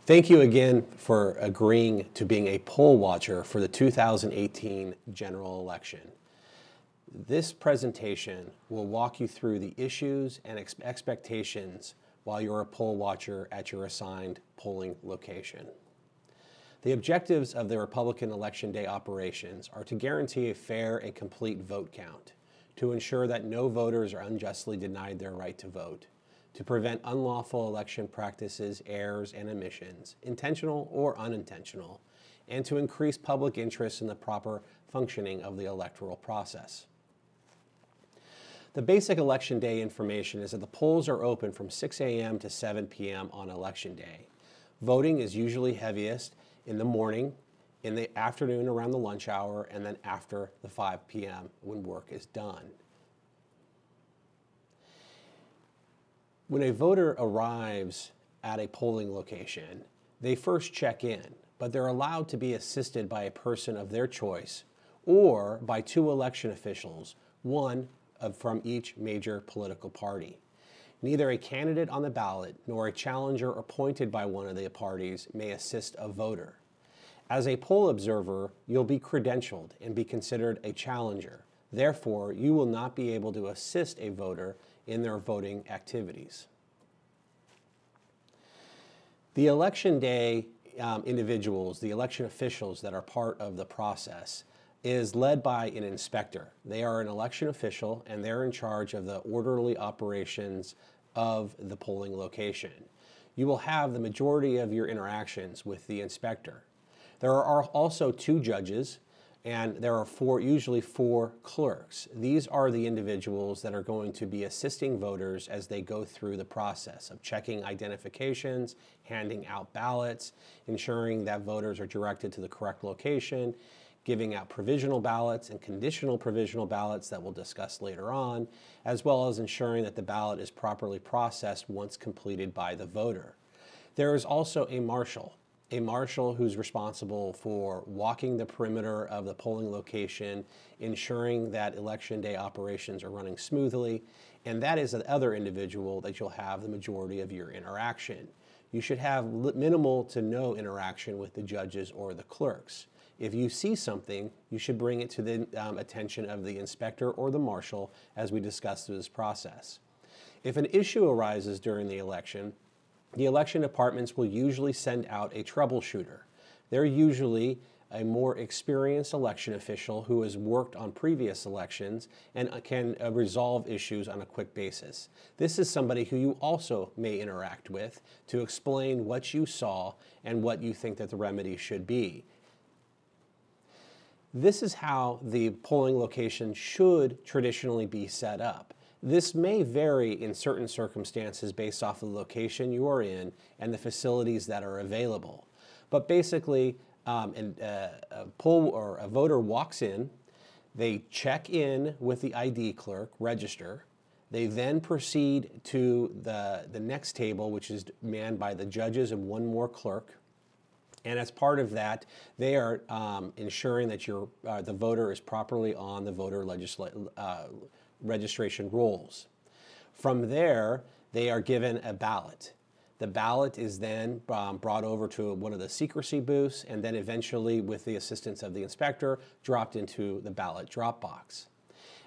Thank you again for agreeing to being a poll watcher for the 2018 general election. This presentation will walk you through the issues and expectations while you're a poll watcher at your assigned polling location. The objectives of the Republican Election Day operations are to guarantee a fair and complete vote count, to ensure that no voters are unjustly denied their right to vote, to prevent unlawful election practices, errors, and omissions, intentional or unintentional, and to increase public interest in the proper functioning of the electoral process. The basic Election Day information is that the polls are open from 6 a.m. to 7 p.m. on Election Day. Voting is usually heaviest in the morning, in the afternoon around the lunch hour, and then after the 5 p.m. when work is done. When a voter arrives at a polling location, they first check in, but they're allowed to be assisted by a person of their choice or by two election officials, one from each major political party. Neither a candidate on the ballot nor a challenger appointed by one of the parties may assist a voter. As a poll observer, you'll be credentialed and be considered a challenger. Therefore, you will not be able to assist a voter in their voting activities. The Election Day individuals, the election officials that are part of the process, is led by an inspector. They are an election official and they're in charge of the orderly operations of the polling location. You will have the majority of your interactions with the inspector. There are also two judges, and there are usually four clerks. These are the individuals that are going to be assisting voters as they go through the process of checking identifications, handing out ballots, ensuring that voters are directed to the correct location, giving out provisional ballots and conditional provisional ballots that we'll discuss later on, as well as ensuring that the ballot is properly processed once completed by the voter. There is also a marshal who's responsible for walking the perimeter of the polling location, ensuring that Election Day operations are running smoothly, and that is the other individual that you'll have the majority of your interaction. You should have minimal to no interaction with the judges or the clerks. If you see something, you should bring it to the attention of the inspector or the marshal as we discuss through this process. If an issue arises during the election departments will usually send out a troubleshooter. They're usually a more experienced election official who has worked on previous elections and can resolve issues on a quick basis. This is somebody who you also may interact with to explain what you saw and what you think that the remedy should be. This is how the polling location should traditionally be set up. This may vary in certain circumstances based off of the location you are in and the facilities that are available. But basically, a voter walks in, they check in with the ID clerk, register. They then proceed to the next table, which is manned by the judges and one more clerk. And as part of that, they are ensuring that the voter is properly on the voter registration rolls. From there, they are given a ballot. The ballot is then brought over to one of the secrecy booths and then eventually, with the assistance of the inspector, dropped into the ballot drop box.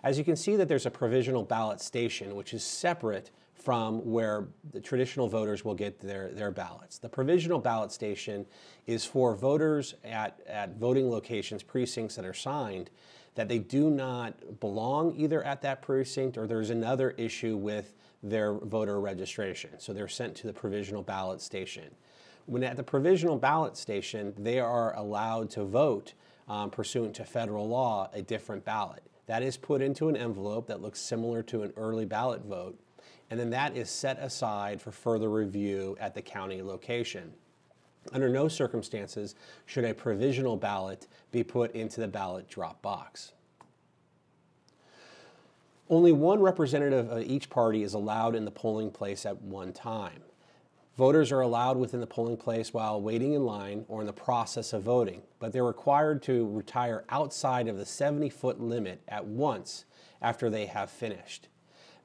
As you can see that there's a provisional ballot station which is separate from where the traditional voters will get their ballots. The provisional ballot station is for voters at voting locations, precincts that are signed, that they do not belong either at that precinct or there's another issue with their voter registration. So they're sent to the provisional ballot station. When at the provisional ballot station, they are allowed to vote pursuant to federal law a different ballot. That is put into an envelope that looks similar to an early ballot vote, and then that is set aside for further review at the county location. Under no circumstances should a provisional ballot be put into the ballot drop box. Only one representative of each party is allowed in the polling place at one time. Voters are allowed within the polling place while waiting in line or in the process of voting, but they're required to retire outside of the 70-foot limit at once after they have finished.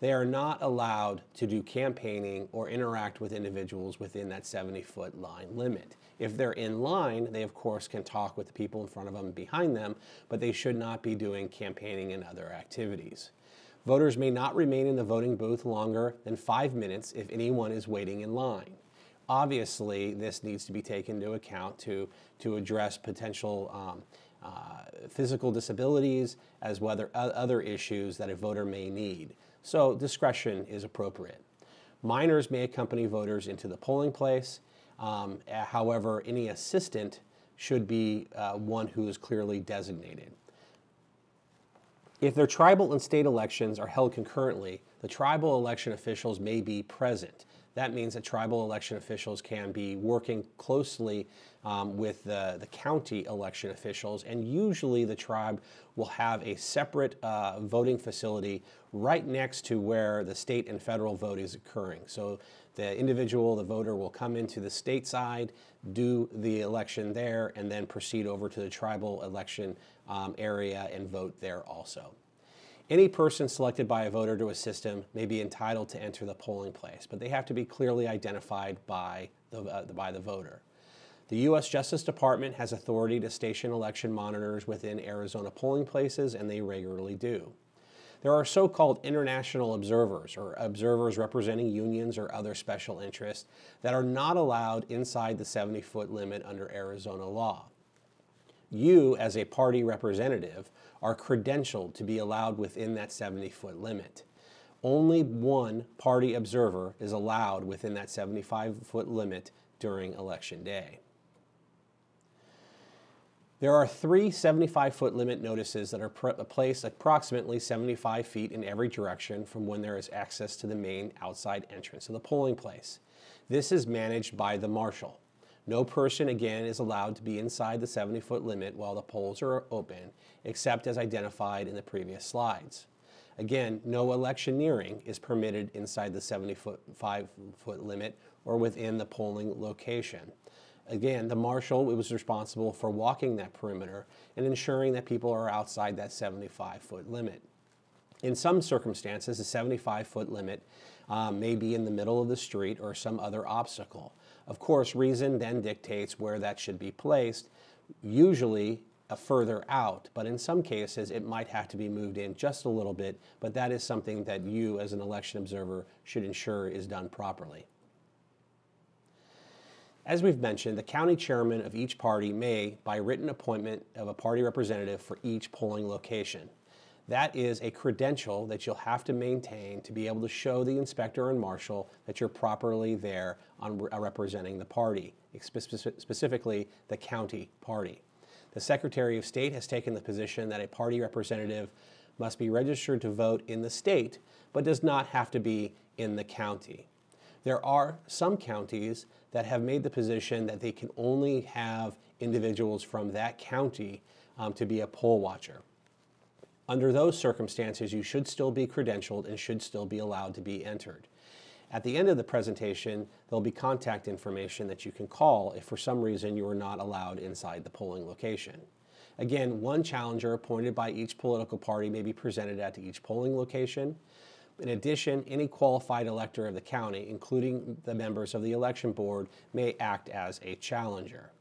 they are not allowed to do campaigning or interact with individuals within that 70-foot line limit. If they're in line, they of course can talk with the people in front of them and behind them, but they should not be doing campaigning and other activities. Voters may not remain in the voting booth longer than 5 minutes if anyone is waiting in line. Obviously, this needs to be taken into account to address potential physical disabilities as well as other issues that a voter may need. So discretion is appropriate. Minors may accompany voters into the polling place. However, any assistant should be one who is clearly designated. If their tribal and state elections are held concurrently, the tribal election officials may be present. That means that tribal election officials can be working closely with the county election officials, and usually the tribe will have a separate voting facility right next to where the state and federal vote is occurring. So the individual, the voter, will come into the state side, do the election there, and then proceed over to the tribal election area and vote there also. Any person selected by a voter to assist him may be entitled to enter the polling place, but they have to be clearly identified by the voter. The U.S. Justice Department has authority to station election monitors within Arizona polling places, and they regularly do. There are so-called international observers, or observers representing unions or other special interests, that are not allowed inside the 70-foot limit under Arizona law. You, as a party representative, are credentialed to be allowed within that 70-foot limit. Only one party observer is allowed within that 75-foot limit during Election Day. There are 3 75-foot limit notices that are placed approximately 75 feet in every direction from when there is access to the main outside entrance of the polling place. This is managed by the marshal. No person, again, is allowed to be inside the 70-foot limit while the polls are open, except as identified in the previous slides. Again, no electioneering is permitted inside the 75-foot limit or within the polling location. Again, the marshal was responsible for walking that perimeter and ensuring that people are outside that 75-foot limit. In some circumstances, the 75-foot limit may be in the middle of the street or some other obstacle. Of course, reason then dictates where that should be placed, usually further out, but in some cases it might have to be moved in just a little bit, but that is something that you as an election observer should ensure is done properly. As we've mentioned, the county chairman of each party may, by written appointment of a party representative for each polling location. That is a credential that you'll have to maintain to be able to show the inspector and marshal that you're properly there representing the party, specifically the county party. The Secretary of State has taken the position that a party representative must be registered to vote in the state, but does not have to be in the county. There are some counties that have made the position that they can only have individuals from that county to be a poll watcher. Under those circumstances, you should still be credentialed and should still be allowed to be entered. At the end of the presentation, there'll be contact information that you can call if for some reason you are not allowed inside the polling location. Again, one challenger appointed by each political party may be presented at each polling location. In addition, any qualified elector of the county, including the members of the election board, may act as a challenger.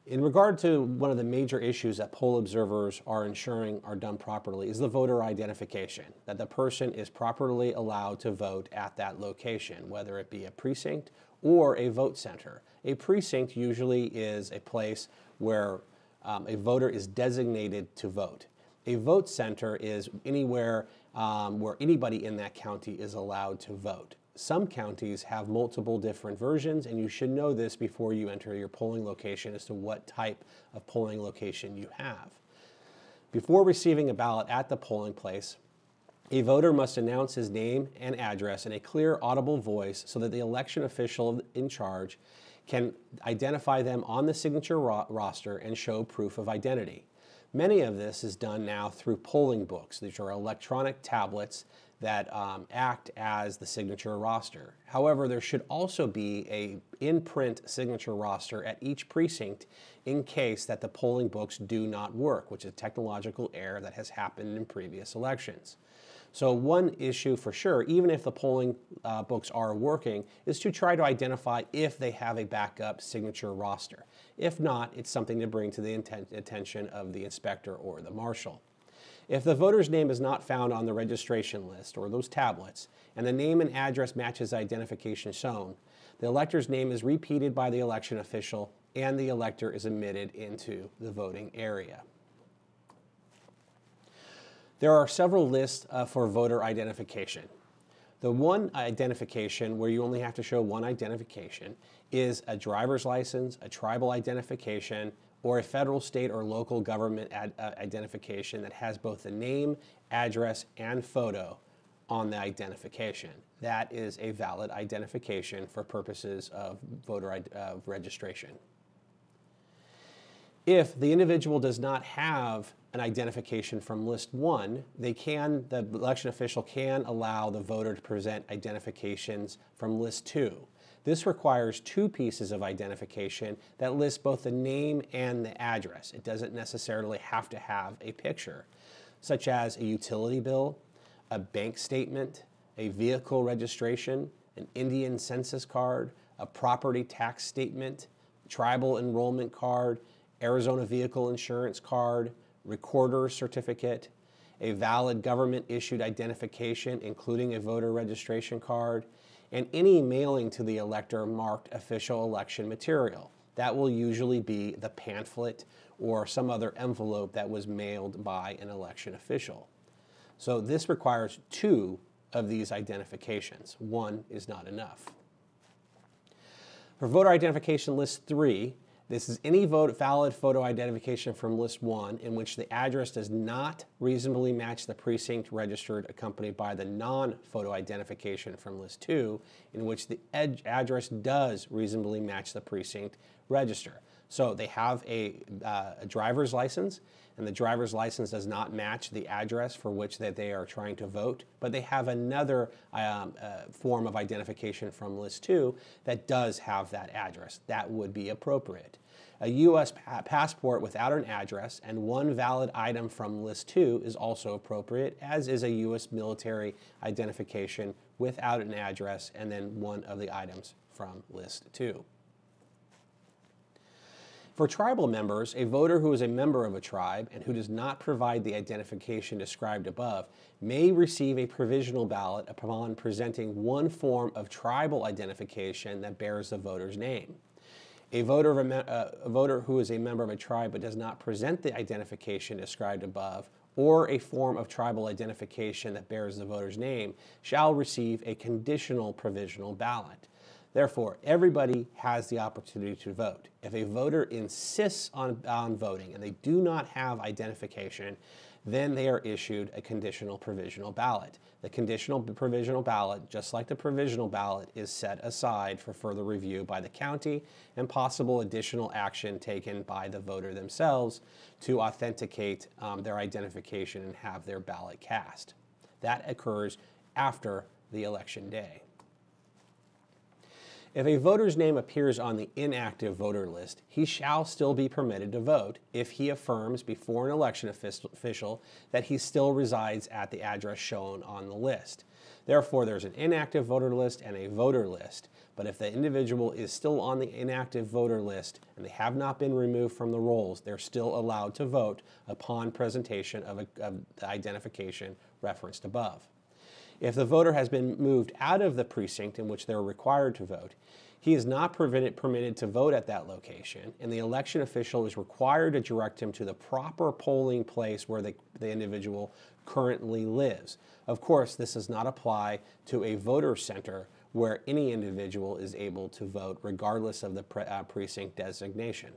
In regard to one of the major issues that poll observers are ensuring are done properly is the voter identification, that the person is properly allowed to vote at that location, whether it be a precinct or a vote center. A precinct usually is a place where a voter is designated to vote. A vote center is anywhere where anybody in that county is allowed to vote. Some counties have multiple different versions, and you should know this before you enter your polling location as to what type of polling location you have. Before receiving a ballot at the polling place, a voter must announce his name and address in a clear, audible voice so that the election official in charge can identify them on the signature roster and show proof of identity. Many of this is done now through polling books. These are electronic tablets that act as the signature roster. However, there should also be a in-print signature roster at each precinct in case that the polling books do not work, which is a technological error that has happened in previous elections. So one issue for sure, even if the polling books are working, is to try to identify if they have a backup signature roster. If not, it's something to bring to the attention of the inspector or the marshal. If the voter's name is not found on the registration list or those tablets, and the name and address matches identification shown, the elector's name is repeated by the election official and the elector is admitted into the voting area. There are several lists for voter identification. The one identification where you only have to show one identification is a driver's license, a tribal identification, or a federal, state, or local government identification that has both the name, address, and photo on the identification. That is a valid identification for purposes of voter registration. If the individual does not have an identification from list 1, the election official can allow the voter to present identifications from list 2. This requires 2 pieces of identification that list both the name and the address. It doesn't necessarily have to have a picture, such as a utility bill, a bank statement, a vehicle registration, an Indian census card, a property tax statement, tribal enrollment card, Arizona vehicle insurance card, recorder certificate, a valid government-issued identification, including a voter registration card, and any mailing to the elector marked official election material. That will usually be the pamphlet or some other envelope that was mailed by an election official. So this requires 2 of these identifications. 1 is not enough. For voter identification list 3, this is any valid photo identification from list 1 in which the address does not reasonably match the precinct registered, accompanied by the non-photo identification from list 2 in which the address does reasonably match the precinct register. So they have a driver's license, and the driver's license does not match the address for which they are trying to vote, but they have another form of identification from list 2 that does have that address. That would be appropriate. A U.S. passport without an address and 1 valid item from list 2 is also appropriate, as is a U.S. military identification without an address and then 1 of the items from list 2. For tribal members, a voter who is a member of a tribe and who does not provide the identification described above may receive a provisional ballot upon presenting 1 form of tribal identification that bears the voter's name. A voter who is a member of a tribe but does not present the identification described above, or a form of tribal identification that bears the voter's name, shall receive a conditional provisional ballot. Therefore, everybody has the opportunity to vote. If a voter insists on voting and they do not have identification, then they are issued a conditional provisional ballot. The conditional provisional ballot, just like the provisional ballot, is set aside for further review by the county and possible additional action taken by the voter themselves to authenticate their identification and have their ballot cast. That occurs after the election day. If a voter's name appears on the inactive voter list, he shall still be permitted to vote if he affirms before an election official that he still resides at the address shown on the list. Therefore, there's an inactive voter list and a voter list. But if the individual is still on the inactive voter list and they have not been removed from the rolls, they're still allowed to vote upon presentation of the identification referenced above. If the voter has been moved out of the precinct in which they're required to vote, he is not permitted to vote at that location, and the election official is required to direct him to the proper polling place where the individual currently lives. Of course, this does not apply to a voter center where any individual is able to vote regardless of the precinct designation.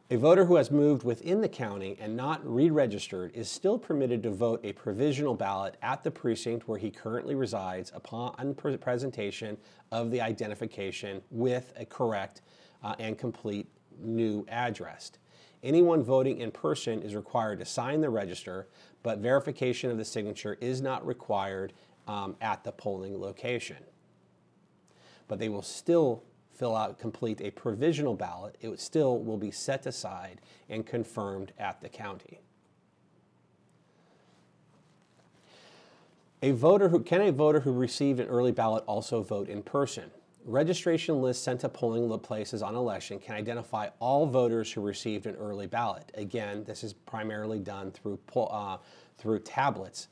A voter who has moved within the county and not re-registered is still permitted to vote a provisional ballot at the precinct where he currently resides upon presentation of the identification with a correct and complete new address. Anyone voting in person is required to sign the register, but verification of the signature is not required at the polling location. But they will still complete a provisional ballot. It still will be set aside and confirmed at the county. Can a voter who received an early ballot also vote in person? Registration lists sent to polling places on election can identify all voters who received an early ballot. Again, this is primarily done through tablets.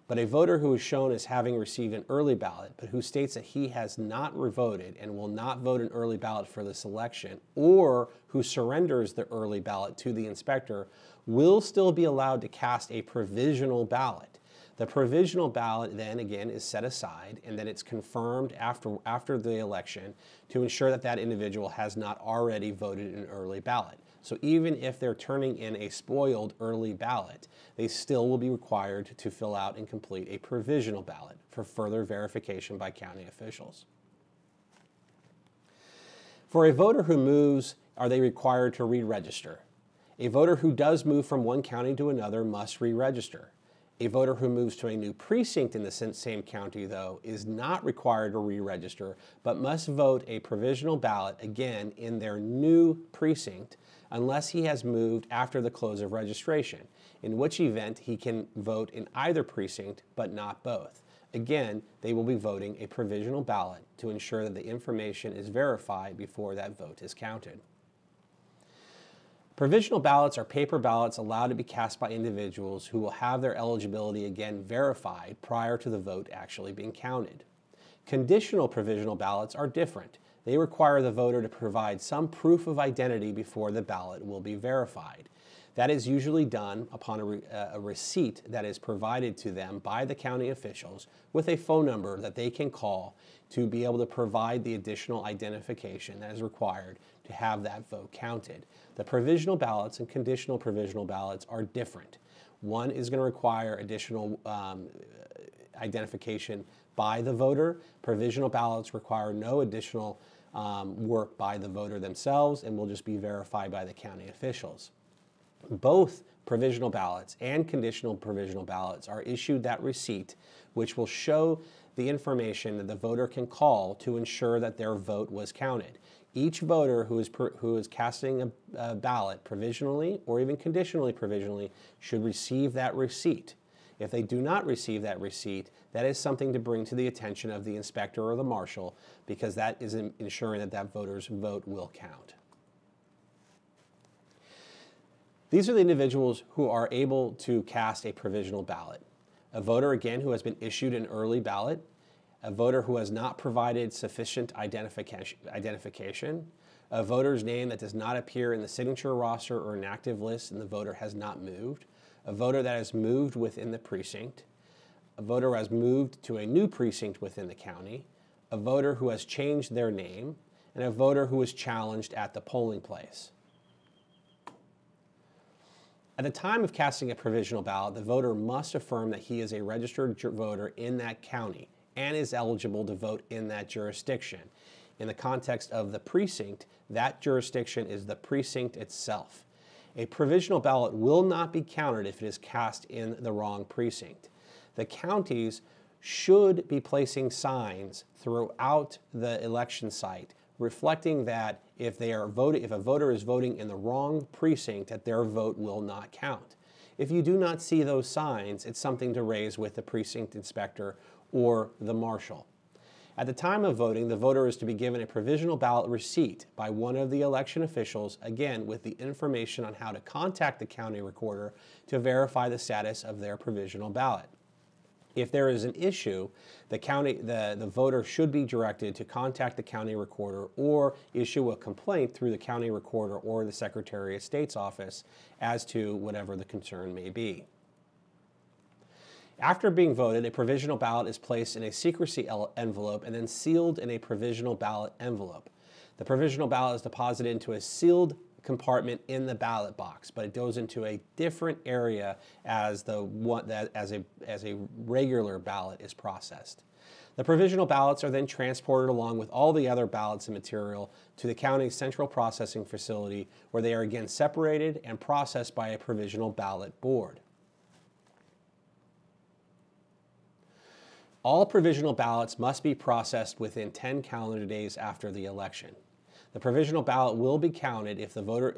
But a voter who is shown as having received an early ballot, but who states that he has not voted and will not vote an early ballot for this election, or who surrenders the early ballot to the inspector, will still be allowed to cast a provisional ballot. The provisional ballot then again is set aside, and then it's confirmed after the election to ensure that that individual has not already voted an early ballot. So even if they're turning in a spoiled early ballot, they still will be required to fill out and complete a provisional ballot for further verification by county officials. For a voter who moves, are they required to re-register? A voter who does move from one county to another must re-register. A voter who moves to a new precinct in the same county, though, is not required to re-register, but must vote a provisional ballot again in their new precinct unless he has moved after the close of registration, in which event he can vote in either precinct but not both. Again, they will be voting a provisional ballot to ensure that the information is verified before that vote is counted. Provisional ballots are paper ballots allowed to be cast by individuals who will have their eligibility again verified prior to the vote actually being counted. Conditional provisional ballots are different. They require the voter to provide some proof of identity before the ballot will be verified. That is usually done upon a receipt that is provided to them by the county officials with a phone number that they can call to be able to provide the additional identification that is required to have that vote counted. The provisional ballots and conditional provisional ballots are different. One is going to require additional identification by the voter. Provisional ballots require no additional work by the voter themselves and will just be verified by the county officials. Both provisional ballots and conditional provisional ballots are issued that receipt, which will show the information that the voter can call to ensure that their vote was counted. Each voter who is casting a ballot provisionally or even conditionally provisionally should receive that receipt. If they do not receive that receipt, that is something to bring to the attention of the inspector or the marshal, because that is ensuring that that voter's vote will count. These are the individuals who are able to cast a provisional ballot. A voter, again, who has been issued an early ballot, a voter who has not provided sufficient identification, a voter's name that does not appear in the signature roster or an active list and the voter has not moved, a voter that has moved within the precinct, a voter who has moved to a new precinct within the county, a voter who has changed their name, and a voter who was challenged at the polling place. At the time of casting a provisional ballot, the voter must affirm that he is a registered voter in that county and is eligible to vote in that jurisdiction. In the context of the precinct, that jurisdiction is the precinct itself. A provisional ballot will not be counted if it is cast in the wrong precinct. The counties should be placing signs throughout the election site reflecting that if a voter is voting in the wrong precinct, that their vote will not count. If you do not see those signs, it's something to raise with the precinct inspector or the marshal. At the time of voting, the voter is to be given a provisional ballot receipt by one of the election officials, again with the information on how to contact the county recorder to verify the status of their provisional ballot. If there is an issue, the voter should be directed to contact the county recorder or issue a complaint through the county recorder or the Secretary of State's office as to whatever the concern may be. After being voted, a provisional ballot is placed in a secrecy envelope and then sealed in a provisional ballot envelope. The provisional ballot is deposited into a sealed compartment in the ballot box, but it goes into a different area as a regular ballot is processed. The provisional ballots are then transported along with all the other ballots and material to the county's central processing facility, where they are again separated and processed by a provisional ballot board. All provisional ballots must be processed within 10 calendar days after the election. The provisional ballot will be counted if the voter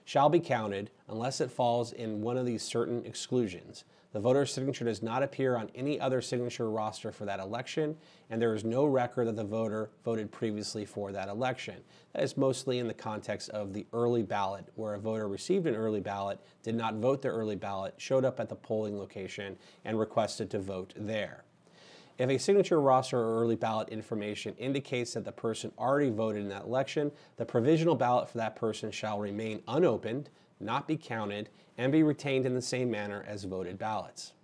shall be counted unless it falls in one of these certain exclusions. The voter's signature does not appear on any other signature roster for that election, and there is no record that the voter voted previously for that election. That is mostly in the context of the early ballot, where a voter received an early ballot, did not vote the early ballot, showed up at the polling location, and requested to vote there. If a signature roster or early ballot information indicates that the person already voted in that election, the provisional ballot for that person shall remain unopened, not be counted, and be retained in the same manner as voted ballots.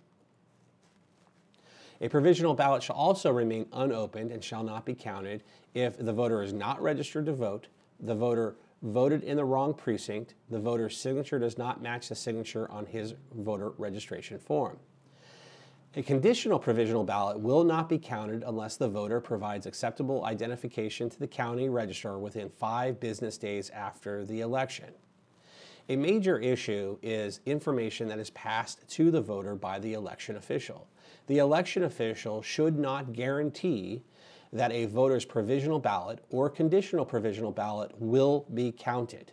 A provisional ballot shall also remain unopened and shall not be counted if the voter is not registered to vote, the voter voted in the wrong precinct, the voter's signature does not match the signature on his voter registration form. A conditional provisional ballot will not be counted unless the voter provides acceptable identification to the county registrar within 5 business days after the election. A major issue is information that is passed to the voter by the election official. The election official should not guarantee that a voter's provisional ballot or conditional provisional ballot will be counted.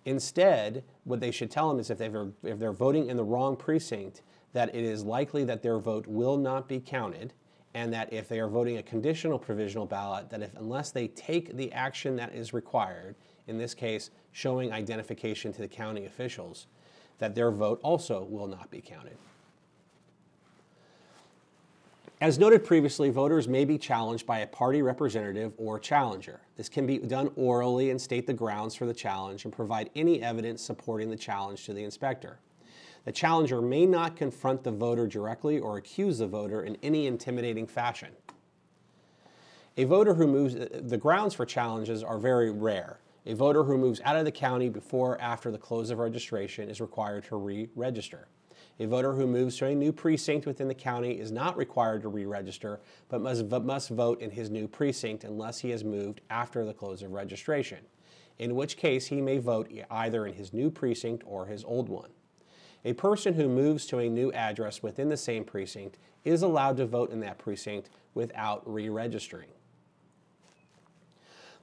Instead, what they should tell them is if they're voting in the wrong precinct, that it is likely that their vote will not be counted, and that if they are voting a conditional provisional ballot, that unless they take the action that is required, in this case showing identification to the county officials, that their vote also will not be counted. As noted previously, voters may be challenged by a party representative or challenger. This can be done orally and state the grounds for the challenge and provide any evidence supporting the challenge to the inspector. The challenger may not confront the voter directly or accuse the voter in any intimidating fashion. A voter who moves, the grounds for challenges are very rare. A voter who moves out of the county before or after the close of registration is required to re-register. A voter who moves to a new precinct within the county is not required to re-register, but must vote in his new precinct unless he has moved after the close of registration, in which case he may vote either in his new precinct or his old one. A person who moves to a new address within the same precinct is allowed to vote in that precinct without re-registering.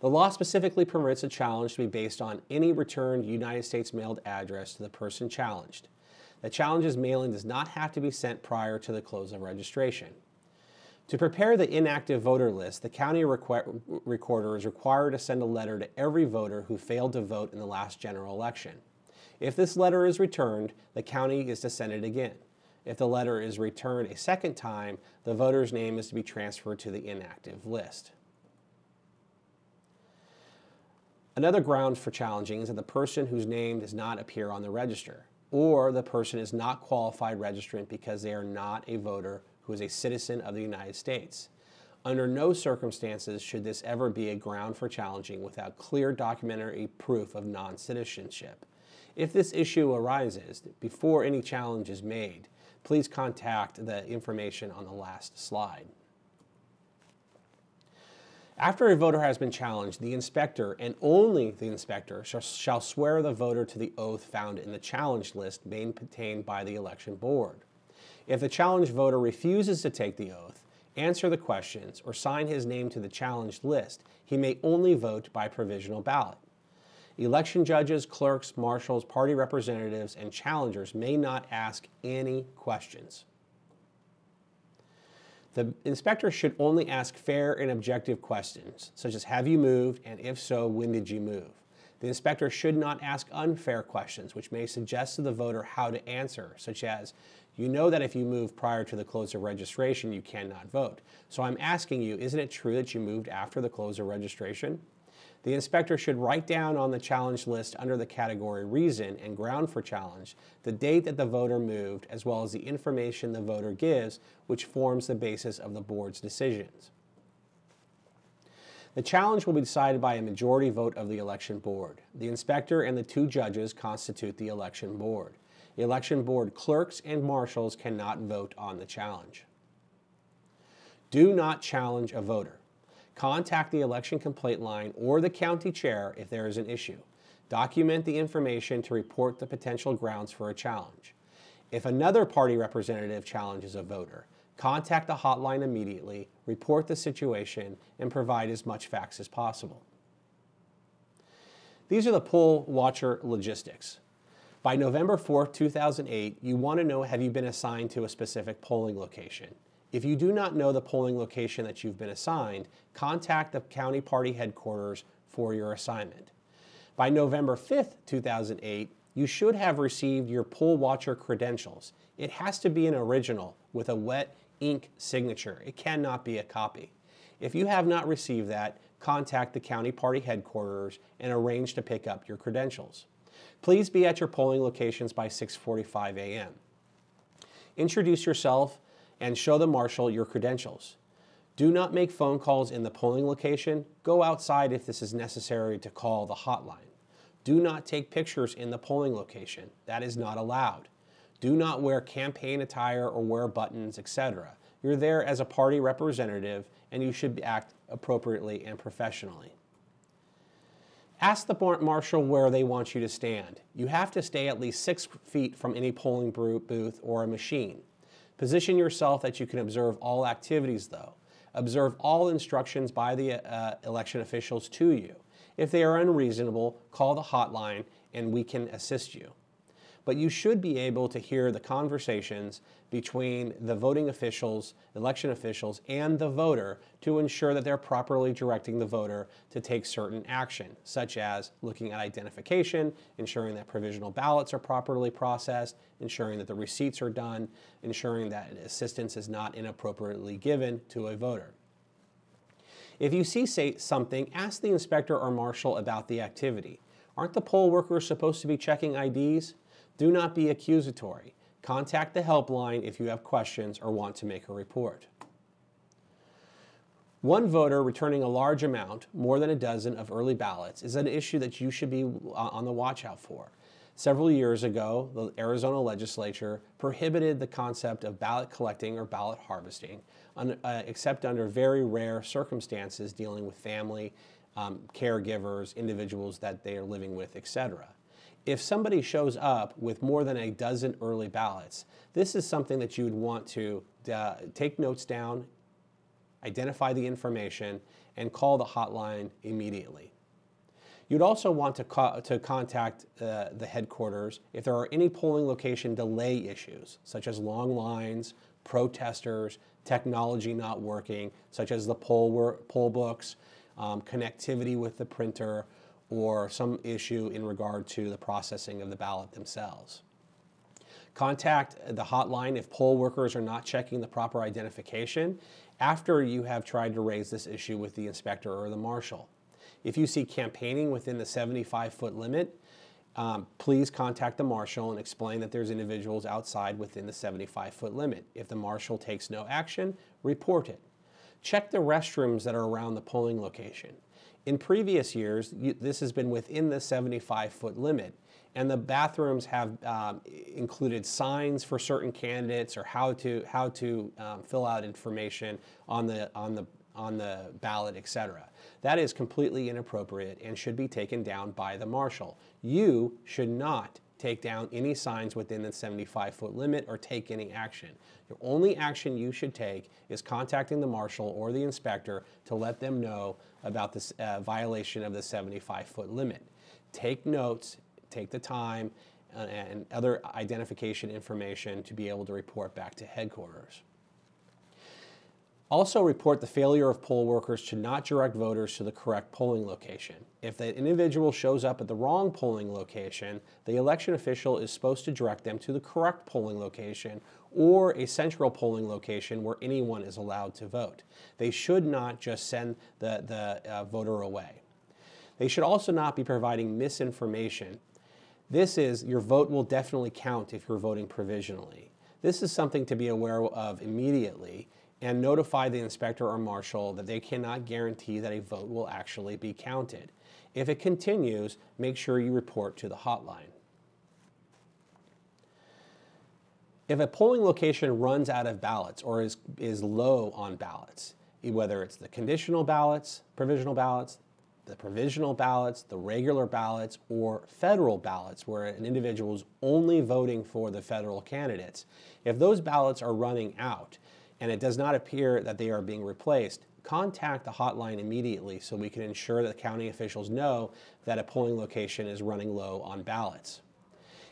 The law specifically permits a challenge to be based on any returned United States mailed address to the person challenged. The challenge's mailing does not have to be sent prior to the close of registration. To prepare the inactive voter list, the county recorder is required to send a letter to every voter who failed to vote in the last general election. If this letter is returned, the county is to send it again. If the letter is returned a second time, the voter's name is to be transferred to the inactive list. Another ground for challenging is that the person whose name does not appear on the register, or the person is not qualified registrant because they are not a voter who is a citizen of the United States. Under no circumstances should this ever be a ground for challenging without clear documentary proof of non-citizenship. If this issue arises before any challenge is made, please contact the information on the last slide. After a voter has been challenged, the inspector, and only the inspector, shall swear the voter to the oath found in the challenge list maintained by the election board. If the challenged voter refuses to take the oath, answer the questions, or sign his name to the challenged list, he may only vote by provisional ballot. Election judges, clerks, marshals, party representatives, and challengers may not ask any questions. The inspector should only ask fair and objective questions, such as have you moved, and if so, when did you move? The inspector should not ask unfair questions, which may suggest to the voter how to answer, such as, you know that if you moved prior to the close of registration, you cannot vote. So I'm asking you, isn't it true that you moved after the close of registration? The inspector should write down on the challenge list under the category reason and ground for challenge the date that the voter moved, as well as the information the voter gives, which forms the basis of the board's decisions. The challenge will be decided by a majority vote of the election board. The inspector and the 2 judges constitute the election board. The election board clerks and marshals cannot vote on the challenge. Do not challenge a voter. Contact the election complaint line or the county chair if there is an issue. Document the information to report the potential grounds for a challenge. If another party representative challenges a voter, contact the hotline immediately, report the situation, and provide as much facts as possible. These are the poll watcher logistics. By November 4, 2008, you want to know, have you been assigned to a specific polling location? If you do not know the polling location that you've been assigned, contact the county party headquarters for your assignment. By November 5th, 2008, you should have received your poll watcher credentials. It has to be an original with a wet ink signature. It cannot be a copy. If you have not received that, contact the county party headquarters and arrange to pick up your credentials. Please be at your polling locations by 6:45 a.m. Introduce yourself and show the marshal your credentials. Do not make phone calls in the polling location. Go outside if this is necessary to call the hotline. Do not take pictures in the polling location. That is not allowed. Do not wear campaign attire or wear buttons, etc. You're there as a party representative and you should act appropriately and professionally. Ask the marshal where they want you to stand. You have to stay at least 6 feet from any polling booth or a machine. Position yourself that you can observe all activities though. Observe all instructions by the election officials to you. If they are unreasonable, call the hotline and we can assist you. But you should be able to hear the conversations between the voting officials, election officials, and the voter to ensure that they're properly directing the voter to take certain action, such as looking at identification, ensuring that provisional ballots are properly processed, ensuring that the receipts are done, ensuring that assistance is not inappropriately given to a voter. If you see something, ask the inspector or marshal about the activity. Aren't the poll workers supposed to be checking IDs? Do not be accusatory. Contact the helpline if you have questions or want to make a report. One voter returning a large amount, more than a dozen, of early ballots is an issue that you should be on the watch out for. Several years ago, the Arizona legislature prohibited the concept of ballot collecting or ballot harvesting, except under very rare circumstances dealing with family, caregivers, individuals that they are living with, etc. If somebody shows up with more than a dozen early ballots, this is something that you would want to take notes down, identify the information, and call the hotline immediately. You'd also want to contact the headquarters if there are any polling location delay issues, such as long lines, protesters, technology not working, such as the poll books, connectivity with the printer, or some issue in regard to the processing of the ballot themselves. Contact the hotline if poll workers are not checking the proper identification after you have tried to raise this issue with the inspector or the marshal. If you see campaigning within the 75-foot limit, please contact the marshal and explain that there's individuals outside within the 75-foot limit. If the marshal takes no action, report it. Check the restrooms that are around the polling location. In previous years, this has been within the 75-foot limit, and the bathrooms have included signs for certain candidates or how to fill out information on the ballot, etc. That is completely inappropriate and should be taken down by the marshal. You should not take down any signs within the 75-foot limit or take any action. The only action you should take is contacting the marshal or the inspector to let them know about this violation of the 75-foot limit. Take notes, take the time, and other identification information to be able to report back to headquarters. Also report the failure of poll workers to not direct voters to the correct polling location. If the individual shows up at the wrong polling location, the election official is supposed to direct them to the correct polling location or a central polling location where anyone is allowed to vote. They should not just send the voter away. They should also not be providing misinformation. This is, your vote will definitely count if you're voting provisionally. This is something to be aware of immediately, and notify the inspector or marshal that they cannot guarantee that a vote will actually be counted. If it continues, make sure you report to the hotline. If a polling location runs out of ballots or is low on ballots, whether it's the conditional ballots, the provisional ballots, the regular ballots, or federal ballots, where an individual is only voting for the federal candidates, if those ballots are running out and it does not appear that they are being replaced, contact the hotline immediately so we can ensure that county officials know that a polling location is running low on ballots.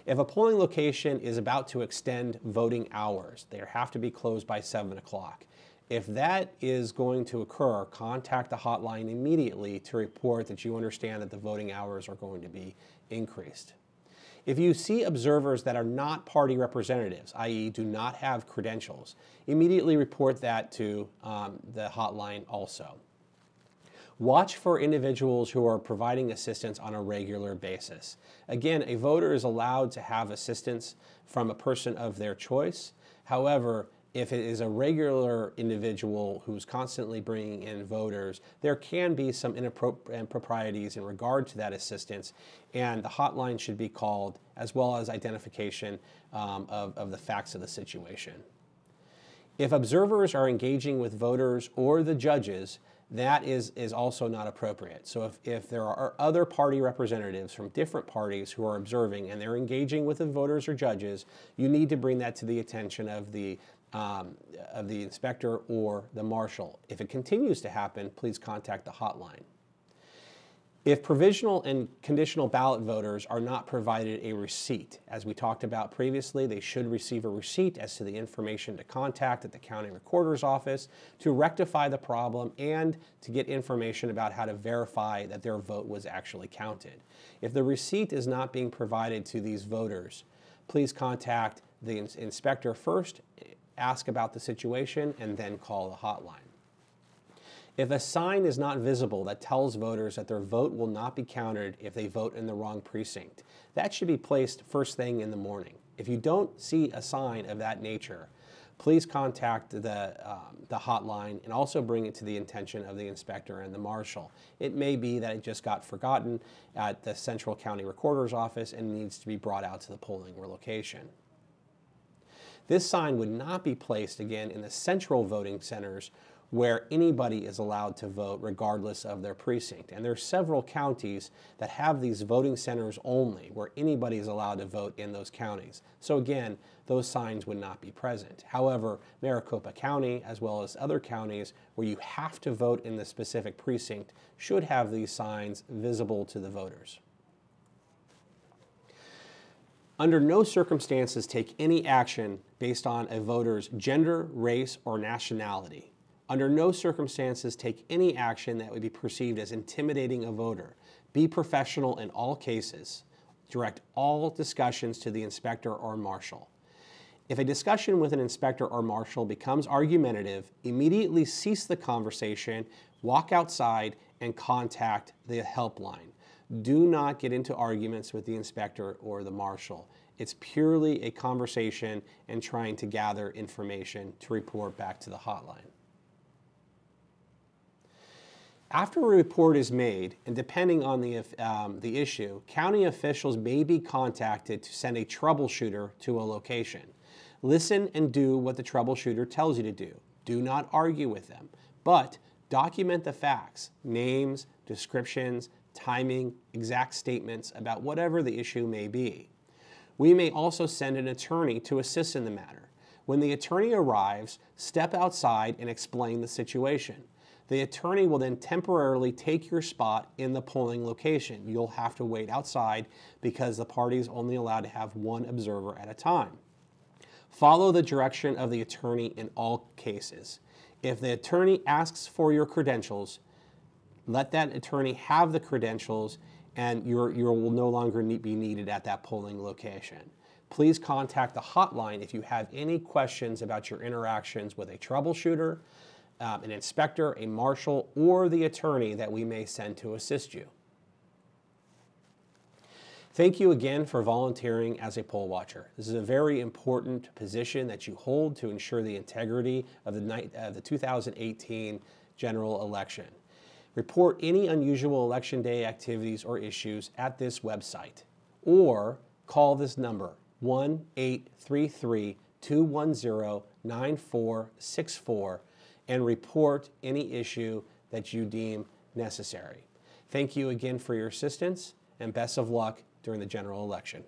If a polling location is about to extend voting hours, they have to be closed by 7 o'clock. If that is going to occur, contact the hotline immediately to report that you understand that the voting hours are going to be increased. If you see observers that are not party representatives, i.e. do not have credentials, immediately report that to the hotline also. Watch for individuals who are providing assistance on a regular basis. Again, a voter is allowed to have assistance from a person of their choice. However, if it is a regular individual who's constantly bringing in voters, there can be some improprieties in regard to that assistance, and the hotline should be called, as well as identification of the facts of the situation. If observers are engaging with voters or the judges, that is also not appropriate. So if there are other party representatives from different parties who are observing and they're engaging with the voters or judges, you need to bring that to the attention of the inspector or the marshal. If it continues to happen, please contact the hotline. If provisional and conditional ballot voters are not provided a receipt, as we talked about previously, they should receive a receipt as to the information to contact at the county recorder's office to rectify the problem and to get information about how to verify that their vote was actually counted. If the receipt is not being provided to these voters, please contact the inspector first, ask about the situation, and then call the hotline. If a sign is not visible that tells voters that their vote will not be counted if they vote in the wrong precinct, that should be placed first thing in the morning. If you don't see a sign of that nature, please contact the hotline and also bring it to the attention of the inspector and the marshal. It may be that it just got forgotten at the Central County Recorder's office and needs to be brought out to the polling location. This sign would not be placed, again, in the central voting centers where anybody is allowed to vote regardless of their precinct. And there are several counties that have these voting centers only, where anybody is allowed to vote in those counties. So again, those signs would not be present. However, Maricopa County, as well as other counties where you have to vote in the specific precinct, should have these signs visible to the voters. Under no circumstances take any action based on a voter's gender, race, or nationality. Under no circumstances take any action that would be perceived as intimidating a voter. Be professional in all cases. Direct all discussions to the inspector or marshal. If a discussion with an inspector or marshal becomes argumentative, immediately cease the conversation, walk outside, and contact the helpline. Do not get into arguments with the inspector or the marshal. It's purely a conversation and trying to gather information to report back to the hotline. After a report is made, and depending on the issue, county officials may be contacted to send a troubleshooter to a location. Listen and do what the troubleshooter tells you to do. Do not argue with them, but document the facts, names, descriptions, timing, exact statements about whatever the issue may be. We may also send an attorney to assist in the matter. When the attorney arrives, step outside and explain the situation. The attorney will then temporarily take your spot in the polling location. You'll have to wait outside because the party is only allowed to have one observer at a time. Follow the direction of the attorney in all cases. If the attorney asks for your credentials, let that attorney have the credentials and you will no longer be needed at that polling location. Please contact the hotline if you have any questions about your interactions with a troubleshooter, an inspector, a marshal, or the attorney that we may send to assist you. Thank you again for volunteering as a poll watcher. This is a very important position that you hold to ensure the integrity of the 2018 general election. Report any unusual election day activities or issues at this website or call this number 1-833 210-9464 and report any issue that you deem necessary. Thank you again for your assistance, and best of luck during the general election.